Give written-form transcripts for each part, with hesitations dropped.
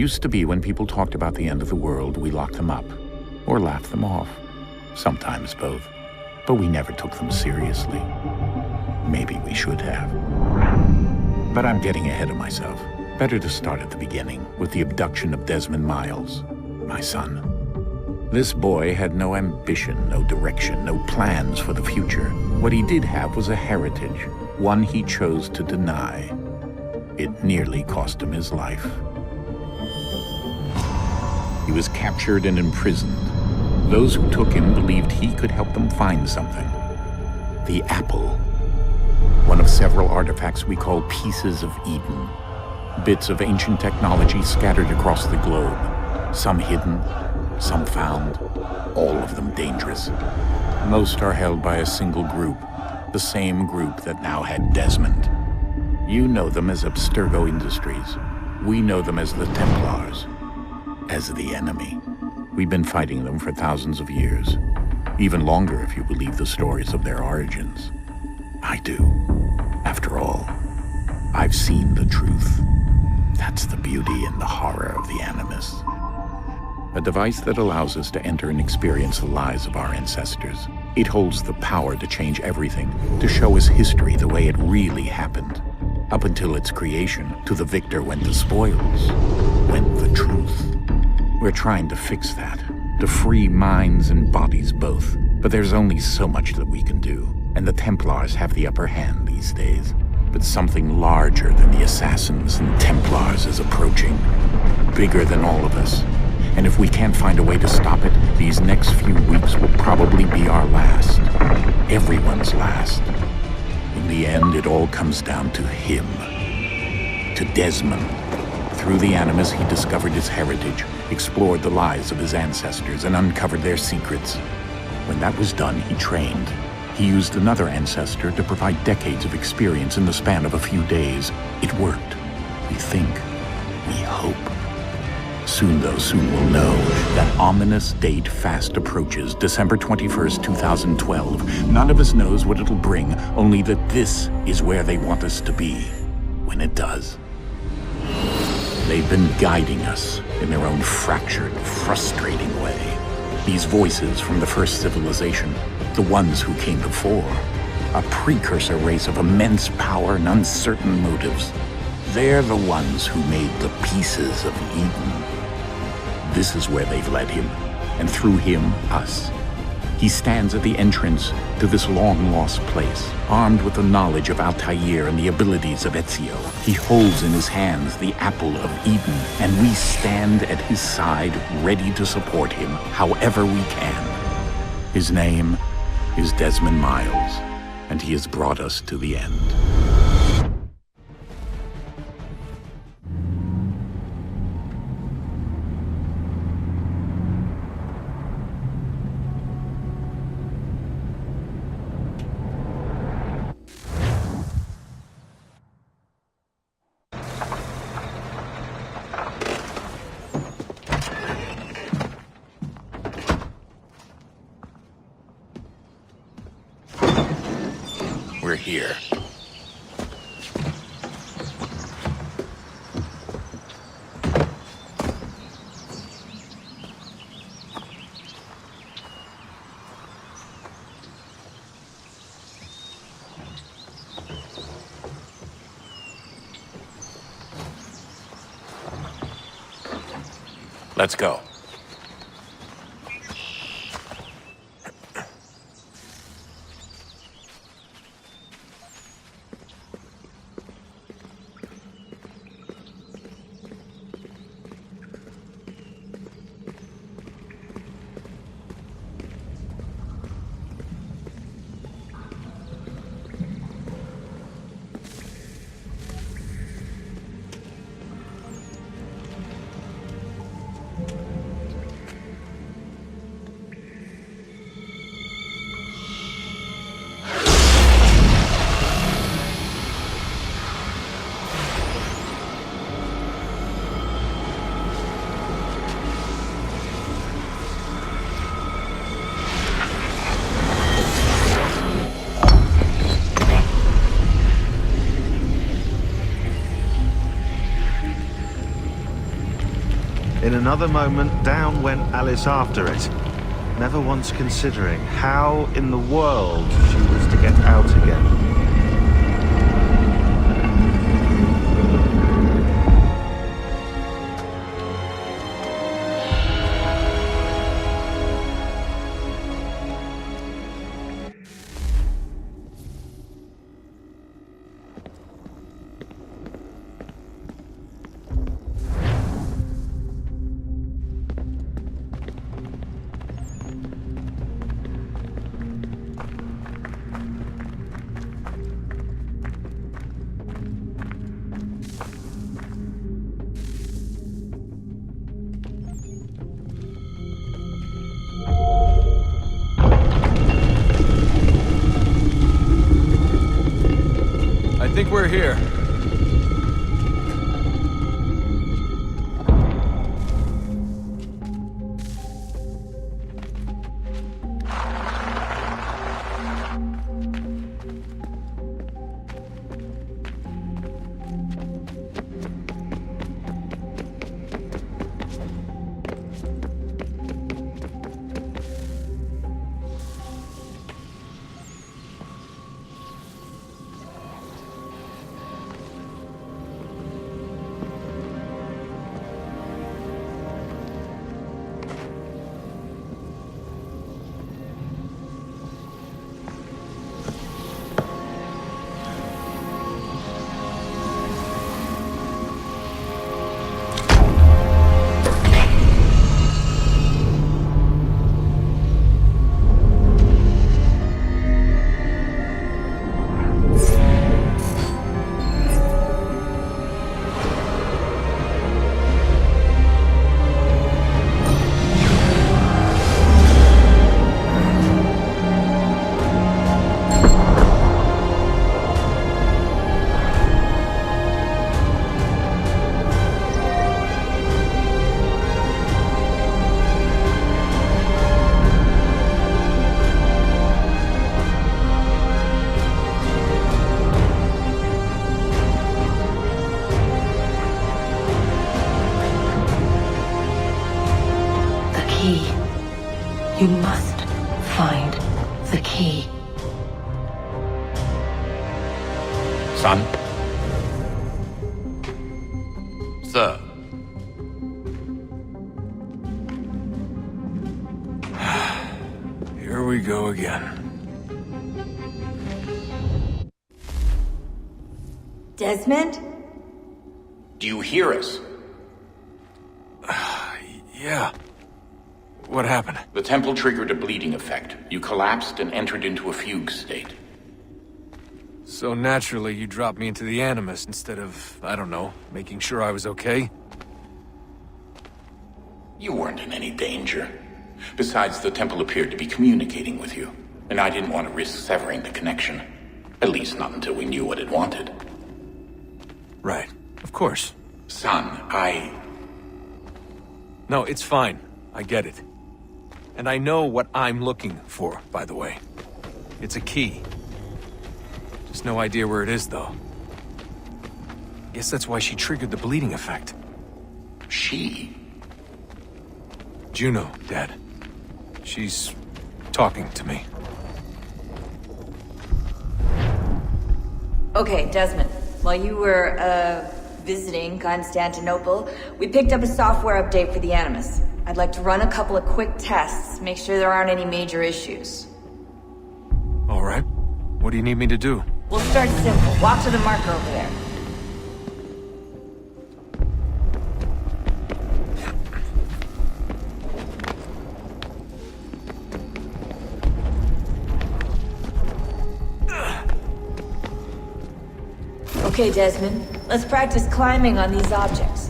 Used to be when people talked about the end of the world, we locked them up, or laughed them off. Sometimes both. But we never took them seriously. Maybe we should have. But I'm getting ahead of myself. Better to start at the beginning, with the abduction of Desmond Miles, my son. This boy had no ambition, no direction, no plans for the future. What he did have was a heritage, one he chose to deny. It nearly cost him his life. He was captured and imprisoned. Those who took him believed he could help them find something. The apple. One of several artifacts we call pieces of Eden. Bits of ancient technology scattered across the globe. Some hidden, some found, all of them dangerous. Most are held by a single group, the same group that now had Desmond. You know them as Abstergo Industries. We know them as the Templars, as the enemy. We've been fighting them for thousands of years, even longer if you believe the stories of their origins. I do. After all, I've seen the truth. That's the beauty and the horror of the Animus. A device that allows us to enter and experience the lives of our ancestors. It holds the power to change everything, to show us history the way it really happened. Up until its creation, to the victor went the spoils, went the truth. We're trying to fix that, to free minds and bodies both. But there's only so much that we can do, and the Templars have the upper hand these days. But something larger than the assassins and Templars is approaching, bigger than all of us. And if we can't find a way to stop it, these next few weeks will probably be our last. Everyone's last. In the end, it all comes down to him. To Desmond. Through the Animus, he discovered his heritage, explored the lives of his ancestors, and uncovered their secrets. When that was done, he trained. He used another ancestor to provide decades of experience in the span of a few days. It worked. We think. We hope. Soon we'll know. That ominous date fast approaches, December 21st, 2012. None of us knows what it'll bring, only that this is where they want us to be, when it does. They've been guiding us in their own fractured, frustrating way. These voices from the first civilization, the ones who came before, a precursor race of immense power and uncertain motives. They're the ones who made the pieces of Eden. This is where they've led him, and through him, us. He stands at the entrance to this long-lost place, armed with the knowledge of Altair and the abilities of Ezio. He holds in his hands the apple of Eden, and we stand at his side, ready to support him however we can. His name is Desmond Miles, and he has brought us to the end. We're here. Let's go. another moment, down went Alice after it, never once considering how in the world she was to get out again. I think we're here. You must find the key. Son? Sir. Here we go again. Desmond? Do you hear us? Yeah. What happened? The temple triggered a bleeding effect. You collapsed and entered into a fugue state. So naturally, you dropped me into the Animus instead of, I don't know, making sure I was okay? You weren't in any danger. Besides, the temple appeared to be communicating with you, and I didn't want to risk severing the connection. At least not until we knew what it wanted. Right. Of course. Son, No, it's fine. I get it. And I know what I'm looking for, by the way. It's a key. Just no idea where it is, though. Guess that's why she triggered the bleeding effect. She? Juno, Dad. She's talking to me. Okay, Desmond. While you were, visiting Constantinople, we picked up a software update for the Animus. I'd like to run a couple of quick tests, make sure there aren't any major issues. All right. What do you need me to do? We'll start simple. Walk to the marker over there. Okay, Desmond. Let's practice climbing on these objects.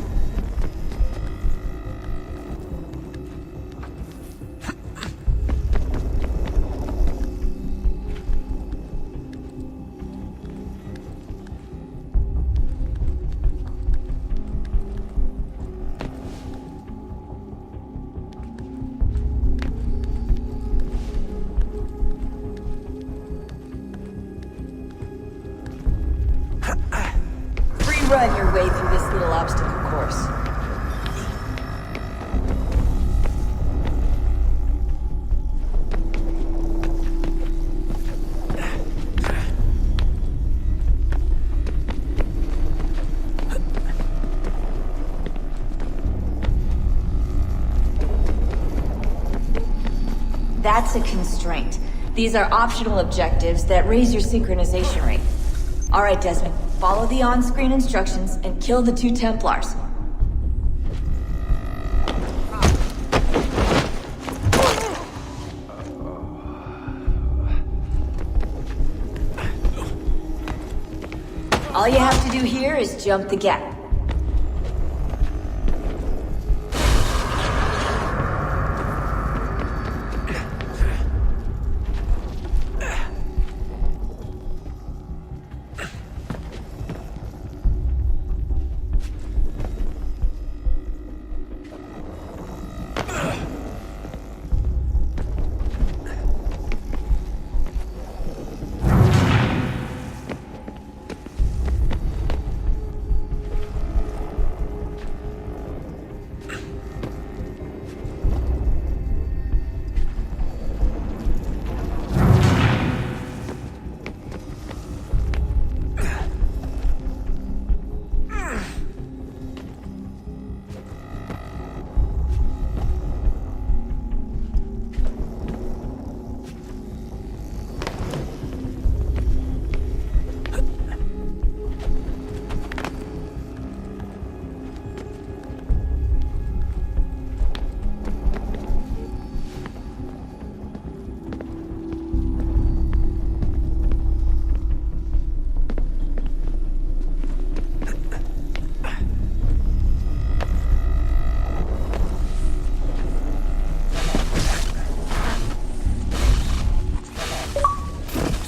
Run your way through this little obstacle course. That's a constraint. These are optional objectives that raise your synchronization rate. Alright, Desmond. Follow the on-screen instructions and kill the 2 Templars. All you have to do here is jump the gap.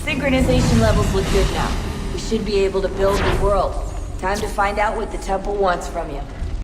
Synchronization levels look good now. We should be able to build the world. Time to find out what the temple wants from you.